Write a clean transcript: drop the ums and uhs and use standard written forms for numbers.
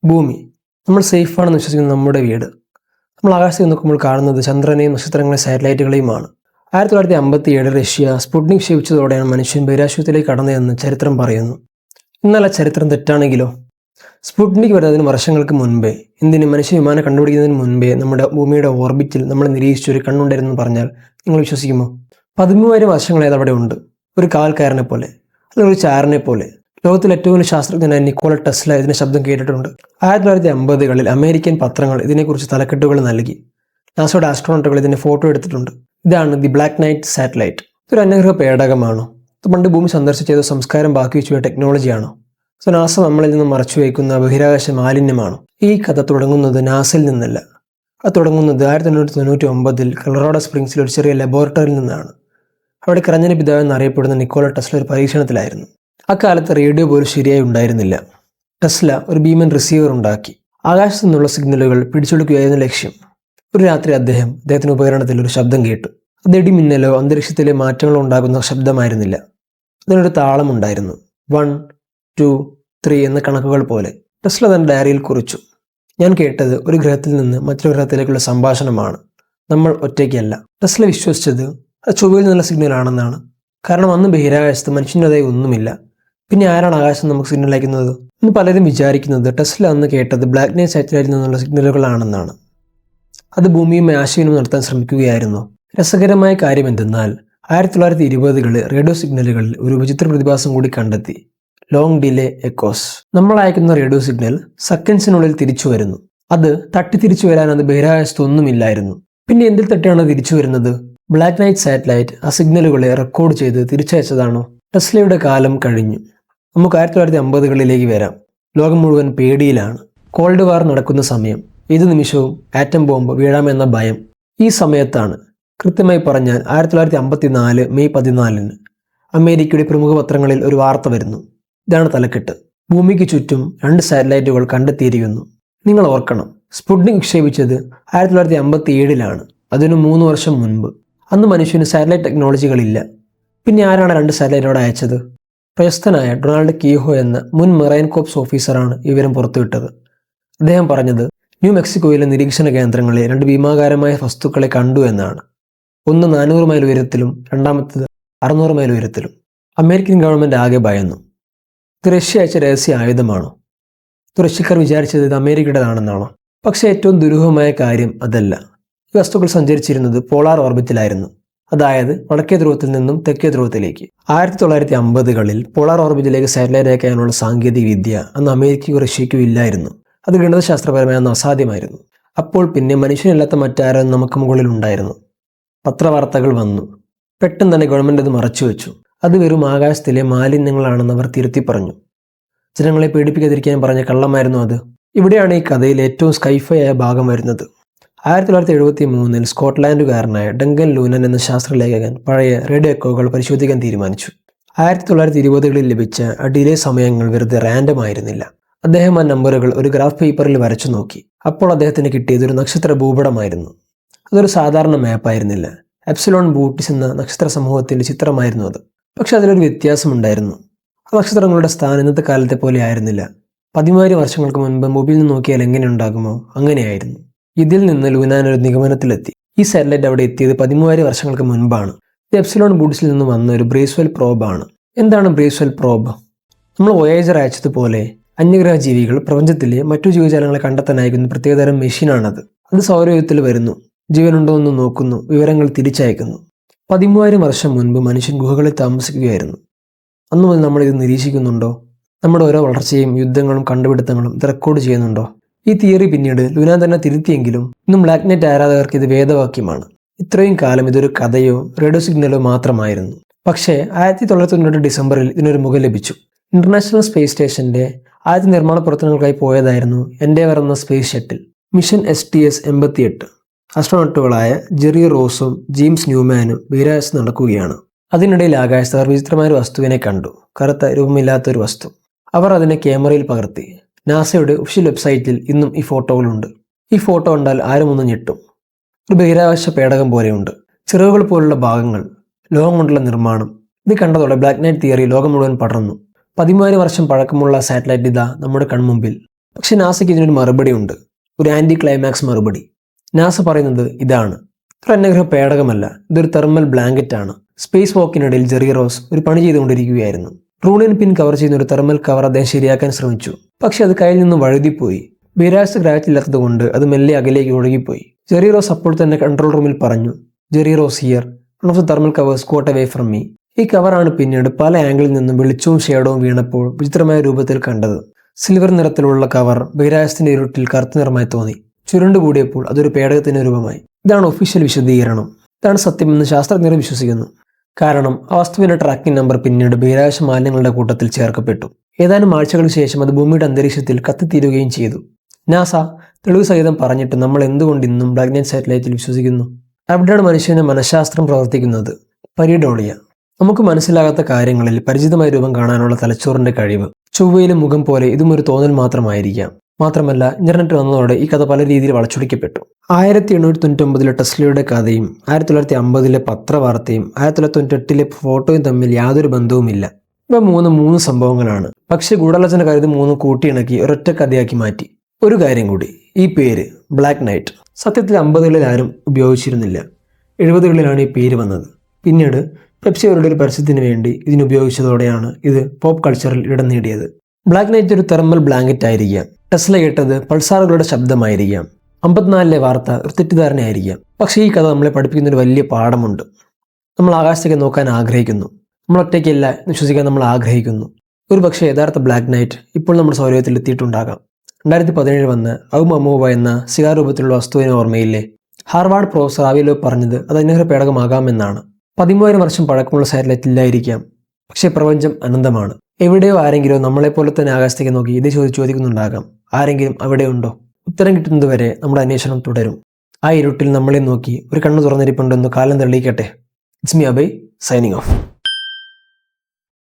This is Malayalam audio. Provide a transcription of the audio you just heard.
ഭൂമി. നമ്മൾ സേഫാണെന്ന് വിശ്വസിക്കുന്ന നമ്മുടെ വീട്. നമ്മൾ ആകാശത്ത് നോക്കുമ്പോൾ കാണുന്നത് ചന്ദ്രനെയും നക്ഷത്രങ്ങളെയും സാറ്റലൈറ്റുകളെയുമാണ്. 1957 റഷ്യ സ്പുട്നിക് വിക്ഷേപിച്ചതോടെയാണ് മനുഷ്യൻ ബഹിരാകാശത്തിലേക്ക് കടന്നതെന്ന് ചരിത്രം പറയുന്നു. എന്നാൽ ആ ചരിത്രം തെറ്റാണെങ്കിലോ? സ്പുട്നിക് വരുന്നതിന് വർഷങ്ങൾക്ക് മുൻപേ, എന്തിന് മനുഷ്യ വിമാനം കണ്ടുപിടിക്കുന്നതിന് മുൻപേ നമ്മുടെ ഭൂമിയുടെ ഓർബിറ്റിൽ നമ്മൾ നിരീക്ഷിച്ചൊരു കണ്ണുണ്ടായിരുന്നു പറഞ്ഞാൽ നിങ്ങൾ വിശ്വസിക്കുമോ? 13,000 വർഷങ്ങളായത് അവിടെ ഉണ്ട്. ഒരു കാവൽക്കാരനെ പോലെ, അല്ലെങ്കിൽ ഒരു ചാരനെ പോലെ. ലോകത്തിലെ ഏറ്റവും വലിയ ശാസ്ത്രജ്ഞനായ നിക്കോള ടെസ്ല ഇതിന്റെ ശബ്ദം കേട്ടിട്ടുണ്ട്. 1950കളിൽ അമേരിക്കൻ പത്രങ്ങൾ ഇതിനെക്കുറിച്ച് തലക്കെട്ടുകൾ നൽകി. നാസയുടെ ആസ്ട്രോണട്ടുകൾ ഇതിന്റെ ഫോട്ടോ എടുത്തിട്ടുണ്ട്. ഇതാണ് ദി ബ്ലാക്ക് നൈറ്റ് സാറ്റലൈറ്റ്. ഇതൊരു അന്യഗ്രഹ പേടകമാണോ? ഇത് പണ്ട് ഭൂമി സന്ദർശിച്ചതോ സംസ്കാരം ബാക്കി വെച്ചുപോയ ടെക്നോളജിയാണോ? സോ നാസ നമ്മളിൽ നിന്ന് മറച്ചു വയ്ക്കുന്ന ബഹിരാകാശ മാലിന്യമാണോ? ഈ കഥ തുടങ്ങുന്നത് നാസയിൽ നിന്നല്ല. അത് തുടങ്ങുന്നത് 1999 കൊളറാഡോ സ്പ്രിങ്സിൽ ഒരു ചെറിയ ലബോറട്ടറിയിൽ നിന്നാണ്. അവിടെ കറഞ്ഞന പിതാവ് എന്നറിയപ്പെടുന്ന നിക്കോള ടെസ്ല ഒരു പരീക്ഷണത്തിലായിരുന്നു. അക്കാലത്ത് റേഡിയോ പോലും ശരിയായി ഉണ്ടായിരുന്നില്ല. ടെസ്ല ഒരു ബീമൻ റിസീവർ ഉണ്ടാക്കി. ആകാശത്തു നിന്നുള്ള സിഗ്നലുകൾ പിടിച്ചെടുക്കുകയായിരുന്നു ലക്ഷ്യം. ഒരു രാത്രി അദ്ദേഹത്തിന്റെ ഉപകരണത്തിൽ ഒരു ശബ്ദം കേട്ടു. അത് ഇടിമിന്നലോ അന്തരീക്ഷത്തിലെ മാറ്റങ്ങളോ ഉണ്ടാകുന്ന ശബ്ദമായിരുന്നില്ല. അതിനൊരു താളമുണ്ടായിരുന്നു. 1, 2, 3 എന്ന കണക്കുകൾ പോലെ. ടെസ്ല തന്റെ ഡയറിയിൽ കുറിച്ചു: ഞാൻ കേട്ടത് ഒരു ഗ്രഹത്തിൽ നിന്ന് മറ്റൊരു ഗ്രഹത്തിലേക്കുള്ള സംഭാഷണമാണ്. നമ്മൾ ഒറ്റയ്ക്കല്ല. ടെസ്ല വിശ്വസിച്ചത് അത് ചൊവ്വയിൽ നിന്നുള്ള സിഗ്നൽ ആണെന്നാണ്. കാരണം അന്ന് ബഹിരാകാശത്ത് മനുഷ്യൻ്റെതായി ഒന്നുമില്ല. പിന്നെ ആരാണ് ആകാശം നമുക്ക് സിഗ്നൽ അയക്കുന്നത്? ഇന്ന് പലരും വിചാരിക്കുന്നത് ടെസ്ല അന്ന് കേട്ടത് ബ്ലാക്ക് നൈറ്റ് സാറ്റലൈറ്റിൽ നിന്നുള്ള സിഗ്നലുകളാണെന്നാണ്. അത് ഭൂമിയുമായി ആശയവിനിമയം നടത്താൻ ശ്രമിക്കുകയായിരുന്നു. രസകരമായ കാര്യം എന്തെന്നാൽ 1920കളിൽ റേഡിയോ സിഗ്നലുകളിൽ ഒരു വിചിത്ര പ്രതിഭാസം കൂടി കണ്ടെത്തി: ലോങ് ഡിലേ എക്കോസ്. നമ്മൾ അയക്കുന്ന റേഡിയോ സിഗ്നൽ സെക്കൻഡ്സിനുള്ളിൽ തിരിച്ചു വരുന്നു. അത് തട്ടി തിരിച്ചു വരാൻ അത് ബഹിരാകാശത്ത് ഒന്നുമില്ലായിരുന്നു. പിന്നെ എന്തിൽ തട്ടിയാണ് തിരിച്ചു വരുന്നത്? ബ്ലാക്ക് നൈറ്റ് സാറ്റലൈറ്റ് ആ സിഗ്നലുകളെ റെക്കോർഡ് ചെയ്ത് തിരിച്ചയച്ചതാണോ? ടെസ്ലയുടെ കാലം കഴിഞ്ഞു. നമുക്ക് 1950കളിലേക്ക് വരാം. ലോകം മുഴുവൻ പേടിയിലാണ്. കോൾഡ് വാർ നടക്കുന്ന സമയം. ഏത് നിമിഷവും ആറ്റം ബോംബ് വീഴാമെന്ന ഭയം. ഈ സമയത്താണ്, കൃത്യമായി പറഞ്ഞാൽ 1954 മെയ് 14 അമേരിക്കയുടെ പ്രമുഖ പത്രങ്ങളിൽ ഒരു വാർത്ത വരുന്നു. ഇതാണ് തലക്കെട്ട്: ഭൂമിക്ക് ചുറ്റും 2 സാറ്റലൈറ്റുകൾ കണ്ടെത്തിയിരിക്കുന്നു. നിങ്ങൾ ഓർക്കണം, സ്പുട്നിക് വിക്ഷേപിച്ചത് 1957ലാണ്. അതിനു 3 വർഷം മുൻപ്. അന്ന് മനുഷ്യന് സാറ്റലൈറ്റ് ടെക്നോളജികളില്ല. പിന്നെ ആരാണ് 2 സാറ്റലൈറ്റോടെ അയച്ചത്? പ്രശസ്തനായ ഡൊണാൾഡ് കീഹോ എന്ന മുൻ മെറൈൻ കോപ്സ് ഓഫീസറാണ് വിവരം പുറത്തുവിട്ടത്. അദ്ദേഹം പറഞ്ഞത് ന്യൂ മെക്സിക്കോയിലെ നിരീക്ഷണ കേന്ദ്രങ്ങളിൽ 2 ഭീമാകാരമായ വസ്തുക്കളെ കണ്ടു എന്നാണ്. ഒന്ന് 400 മൈൽ ഉയരത്തിലും രണ്ടാമത്തേത് 600 മൈൽ ഉയരത്തിലും. അമേരിക്കൻ ഗവൺമെന്റ് ആകെ ഭയന്നു. ഇത് റഷ്യ അയച്ച രഹസ്യ ആയുധമാണോ? ഇത് റഷ്യക്കാർ വിചാരിച്ചത് ഇത് അമേരിക്കയുടേതാണെന്നാണോ? പക്ഷേ ഏറ്റവും ദുരൂഹമായ കാര്യം അതല്ല. ഈ വസ്തുക്കൾ സഞ്ചരിച്ചിരുന്നത് പോളാർ ഓർബിറ്റിലായിരുന്നു. അതായത് വടക്കേ ധ്രുവത്തിൽ നിന്നും തെക്കേ ധ്രുവത്തിലേക്ക്. 1950കളിൽ പോളാർ ഓർബിറ്റിലേക്ക് സാറ്റലൈറ്റ് അയക്കാനുള്ള സാങ്കേതിക വിദ്യ അന്ന് അമേരിക്കയ്ക്കോ റഷ്യയ്ക്കോ ഇല്ലായിരുന്നു. അത് ഗണിതശാസ്ത്രപരമായി അന്ന് അസാധ്യമായിരുന്നു. അപ്പോൾ പിന്നെ മനുഷ്യനില്ലാത്ത മറ്റാരും നമുക്ക് മുകളിൽ ഉണ്ടായിരുന്നു. പത്രവാർത്തകൾ വന്നു. പെട്ടെന്ന് തന്നെ ഗവൺമെന്റ് അത് മറച്ചുവെച്ചു. അത് വെറും ആകാശത്തിലെ മാലിന്യങ്ങളാണെന്ന് അവർ തിരുത്തി പറഞ്ഞു. ജനങ്ങളെ പേടിപ്പിക്കാതിരിക്കാൻ പറഞ്ഞ കള്ളമായിരുന്നു അത്. ഇവിടെയാണ് ഈ കഥയിൽ ഏറ്റവും സ്കൈഫൈ ആയ ഭാഗം വരുന്നത്. 1973 സ്കോട്ട്ലാൻഡുകാരനായ ഡങ്കൻ ലൂനൻ എന്ന ശാസ്ത്രലേഖകൻ പഴയ റേഡിയോ എക്കോകൾ പരിശോധിക്കാൻ തീരുമാനിച്ചു. 1920കളിൽ ലഭിച്ച ആ ഡിലേ സമയങ്ങൾ വെറുതെ റാൻഡം ആയിരുന്നില്ല. അദ്ദേഹം ആ നമ്പറുകൾ ഒരു ഗ്രാഫ് പേപ്പറിൽ വരച്ചു നോക്കി. അപ്പോൾ അദ്ദേഹത്തിന് കിട്ടിയത് ഒരു നക്ഷത്ര ഭൂപടമായിരുന്നു. അതൊരു സാധാരണ മാപ്പായിരുന്നില്ല. എപ്സിലോൺ ബൂട്ടിസ് എന്ന നക്ഷത്ര സമൂഹത്തിന്റെ ചിത്രമായിരുന്നു അത്. പക്ഷെ അതിലൊരു വ്യത്യാസമുണ്ടായിരുന്നു. ആ നക്ഷത്രങ്ങളുടെ സ്ഥാനം ഇന്നത്തെ കാലത്തെ പോലെ ആയിരുന്നില്ല. 13,000 വർഷങ്ങൾക്ക് മുൻപ് മൊബൈലിൽ നിന്ന് നോക്കിയാൽ എങ്ങനെ ഉണ്ടാകുമോ അങ്ങനെയായിരുന്നു. ഇതിൽ നിന്ന് ലൂനാൻ ഒരു നിഗമനത്തിലെത്തി. ഈ സാറ്റലൈറ്റ് അവിടെ എത്തിയത് 13,000 വർഷങ്ങൾക്ക് മുൻപാണ്. ഇത് എപ്സിലോൺ ബൂട്ടിസിൽ നിന്ന് വന്ന ഒരു ബ്രേസ്വെൽ പ്രോബാണ്. എന്താണ് ബ്രേസ്വെൽ പ്രോബ്? നമ്മൾ വോയേജർ അയച്ചതുപോലെ അന്യഗ്രഹ ജീവികൾ പ്രപഞ്ചത്തിലെ മറ്റു ജീവജാലങ്ങളെ കണ്ടെത്താൻ അയക്കുന്ന പ്രത്യേകതരം മെഷീനാണത്. അത് സൗരയൂഥത്തിൽ വരുന്നു, ജീവനുണ്ടോ എന്ന് നോക്കുന്നു, വിവരങ്ങൾ തിരിച്ചയക്കുന്നു. 13,000 വർഷം മുൻപ് മനുഷ്യൻ ഗുഹകളിൽ താമസിക്കുകയായിരുന്നു. അന്നു മുതൽ നമ്മൾ ഇത് നിരീക്ഷിക്കുന്നുണ്ടോ? നമ്മുടെ ഓരോ വളർച്ചയും യുദ്ധങ്ങളും കണ്ടുപിടുത്തങ്ങളും ഇത് റെക്കോർഡ് ചെയ്യുന്നുണ്ടോ? ഈ തിയറി പിന്നീട് ലൂനാൻ തന്നെ തിരുത്തിയെങ്കിലും ഇന്നും ബ്ലാക്ക് നൈറ്റ് ആരാധകർക്ക് ഇത് വേദവാക്യമാണ്. ഇത്രയും കാലം ഇതൊരു കഥയോ റേഡിയോ സിഗ്നലോ മാത്രമായിരുന്നു. പക്ഷേ 1990 ഡിസംബറിൽ ഇതിനൊരു മുഖം ലഭിച്ചു. ഇന്റർനാഷണൽ സ്പേസ് സ്റ്റേഷന്റെ ആദ്യ നിർമ്മാണ പ്രവർത്തനങ്ങൾക്കായി പോയതായിരുന്നു എൻഡേവർ എന്ന സ്പേസ് ഷട്ടിൽ. മിഷൻ STS-88 ആസ്ട്രോണട്ടുകളായ ജെറി റോസും ജെയിംസ് ന്യൂമാനും ബഹിരാകാശത്ത് നടക്കുകയാണ്. അതിനിടയിൽ ആകാശത്ത് അവർ വിചിത്രമായ ഒരു വസ്തുവിനെ കണ്ടു. കറുത്ത രൂപമില്ലാത്തൊരു വസ്തു. അവർ അതിനെ ക്യാമറയിൽ പകർത്തി. നാസയുടെ ഒഫീഷ്യൽ വെബ്സൈറ്റിൽ ഇന്നും ഈ ഫോട്ടോകളുണ്ട്. ഈ ഫോട്ടോ കണ്ടാൽ ആരും ഒന്ന് ഞെട്ടും. ഒരു ബഹിരാകാശ പേടകം പോലെയുണ്ട്. ചിറകുകൾ പോലുള്ള ഭാഗങ്ങൾ, ലോകം കൊണ്ടുള്ള നിർമ്മാണം. ഇത് കണ്ടതോടെ ബ്ലാക്ക് നൈറ്റ് തിയറി ലോകം മുഴുവൻ പടർന്നു. 13,000 വർഷം പഴക്കമുള്ള സാറ്റലൈറ്റ് ഇതാ നമ്മുടെ കൺമുമ്പിൽ. പക്ഷെ നാസയ്ക്ക് ഇതിനൊരു മറുപടി ഉണ്ട്, ഒരു ആന്റി ക്ലൈമാക്സ് മറുപടി. നാസ പറയുന്നത് ഇതാണ്: ഒരു അന്യഗ്രഹ പേടകമല്ല, ഇതൊരു തെർമൽ ബ്ലാങ്കറ്റ് ആണ്. സ്പേസ് വാക്കിനിടയിൽ ജെറി റോസ് ഒരു പണി ചെയ്തുകൊണ്ടിരിക്കുകയായിരുന്നു. റൂണിയൻ പിൻ കവർ ചെയ്യുന്ന ഒരു തെർമൽ കവർ അദ്ദേഹം ശരിയാക്കാൻ ശ്രമിച്ചു. പക്ഷെ അത് കയ്യിൽ നിന്ന് വഴുതിപ്പോയി. ബഹിരാകാശത്ത് ഗ്രാവിറ്റി ഇല്ലാത്തത് കൊണ്ട് അത് മെല്ലെ അകലേക്ക് ഒഴുകിപ്പോയി. ജെറി റോസ് അപ്പോൾ തന്നെ കൺട്രോൾ റൂമിൽ പറഞ്ഞു, Jerry Ross here, one of the thermal covers got away from me. ഈ കവറാണ് പിന്നീട് പല ആംഗിളിൽ നിന്നും വെളിച്ചവും ഷേഡവും വീണപ്പോൾ വിചിത്രമായ രൂപത്തിൽ കണ്ടത്. സിൽവർ നിറത്തിലുള്ള കവർ ബഹിരാകാശത്തിന്റെ ഇരുട്ടിൽ കറുത്ത നിറമായി തോന്നി. ചുരുണ്ടുകൂടിയപ്പോൾ അതൊരു പേടകത്തിന്റെ രൂപമായി. ഇതാണ് ഒഫീഷ്യൽ വിശദീകരണം. ഇതാണ് സത്യമെന്ന് ശാസ്ത്രജ്ഞർ വിശ്വസിക്കുന്നു. കാരണം ആ വസ്തുവിന്റെ ട്രാക്കിംഗ് നമ്പർ പിന്നീട് ബഹിരാകാശ മാലിന്യങ്ങളുടെ കൂട്ടത്തിൽ ചേർക്കപ്പെട്ടു. ഏതാനും ആഴ്ചകൾക്ക് ശേഷം അത് ഭൂമിയുടെ അന്തരീക്ഷത്തിൽ കത്തിത്തീരുകയും ചെയ്തു. നാസ തെളിവ് സഹിതം പറഞ്ഞിട്ട് നമ്മൾ എന്തുകൊണ്ട് ഇന്നും ബ്ലാക്ക് നൈറ്റ് സാറ്റലൈറ്റിൽ വിശ്വസിക്കുന്നു? അവിടെയാണ് മനുഷ്യന്റെ മനഃശാസ്ത്രം പ്രവർത്തിക്കുന്നത്. പരീഡോളിയ. നമുക്ക് മനസ്സിലാകാത്ത കാര്യങ്ങളിൽ പരിചിതമായ രൂപം കാണാനുള്ള തലച്ചോറിന്റെ കഴിവ്. ചൊവ്വയിലെ മുഖം പോലെ ഇതും ഒരു തോന്നൽ മാത്രമായിരിക്കാം. മാത്രമല്ല, ഇന്റർനെറ്റ് വന്നതോടെ ഈ കഥ പല രീതിയിൽ വളച്ചൊടിക്കപ്പെട്ടു. 1899 ടെസ്ലയുടെ കഥയും 1950 പത്രവാർത്തയും 1998 ഫോട്ടോയും തമ്മിൽ യാതൊരു ബന്ധവുമില്ല. ഇവ മൂന്ന് സംഭവങ്ങളാണ്. പക്ഷെ ഗൂഢാലോചന കരുതി മൂന്ന് കൂട്ടിയിണക്കി ഒരൊറ്റ കഥയാക്കി മാറ്റി. ഒരു കാര്യം കൂടി, ഈ പേര് ബ്ലാക്ക് നൈറ്റ് സത്യത്തിൽ 50കളിൽ ആരും ഉപയോഗിച്ചിരുന്നില്ല. 70കളിലാണ് ഈ പേര് വന്നത്. പിന്നീട് പെപ്സി അവരുടെ ഒരു പരസ്യത്തിന് വേണ്ടി ഇതിനുപയോഗിച്ചതോടെയാണ് ഇത് പോപ്പ് കൾച്ചറിൽ ഇടം നേടിയത്. ബ്ലാക്ക് നൈറ്റ് ഒരു തെർമൽ ബ്ലാങ്കറ്റ് ആയിരിക്കാം. ടെസ്ല കേട്ടത് പൾസാറുകളുടെ ശബ്ദമായിരിക്കാം. 54ലെ വാർത്ത ഒരു തെറ്റിദ്ധാരണയായിരിക്കാം. പക്ഷേ ഈ കഥ നമ്മളെ പഠിപ്പിക്കുന്ന ഒരു വലിയ പാഠമുണ്ട്. നമ്മൾ ആകാശത്തേക്ക് നോക്കാൻ ആഗ്രഹിക്കുന്നു. നമ്മൾ ഒറ്റയ്ക്കല്ല വിശ്വസിക്കാൻ നമ്മൾ ആഗ്രഹിക്കുന്നു. ഒരു പക്ഷേ യഥാർത്ഥ ബ്ലാക്ക് നൈറ്റ് ഇപ്പോൾ നമ്മുടെ സൗരയൂഥത്തിൽ എത്തിയിട്ടുണ്ടാകാം. 2017 വന്ന് ഔമമോവ എന്ന സിഗാർ രൂപത്തിലുള്ള വസ്തുവിനെ ഓർമ്മയില്ലേ? ഹാർവാർഡ് പ്രൊഫസർ ആവിലോ പറഞ്ഞത് അത് അന്യഗ്രഹ പേടകമാകാമെന്നാണ്. 13,000 വർഷം പഴക്കമുള്ള സാറ്റലൈറ്റ് ഇല്ലായിരിക്കാം. പക്ഷേ പ്രപഞ്ചം അനന്തമാണ്. എവിടെയോ ആരെങ്കിലും നമ്മളെപ്പോലെ തന്നെ ആകാശത്തേക്ക് നോക്കി ഇതേ ചോദിക്കുന്നുണ്ടാകാം. ആരെങ്കിലും അവിടെ ഉണ്ടോ? ഉത്തരം കിട്ടുന്നതുവരെ നമ്മുടെ അന്വേഷണം തുടരും. ആ ഇരുട്ടിൽ നമ്മളെ നോക്കി ഒരു കണ്ണു തുറന്നിരിപ്പുണ്ടെന്ന് കാലം തെളിയിക്കട്ടെ. It's me Abhay, signing of.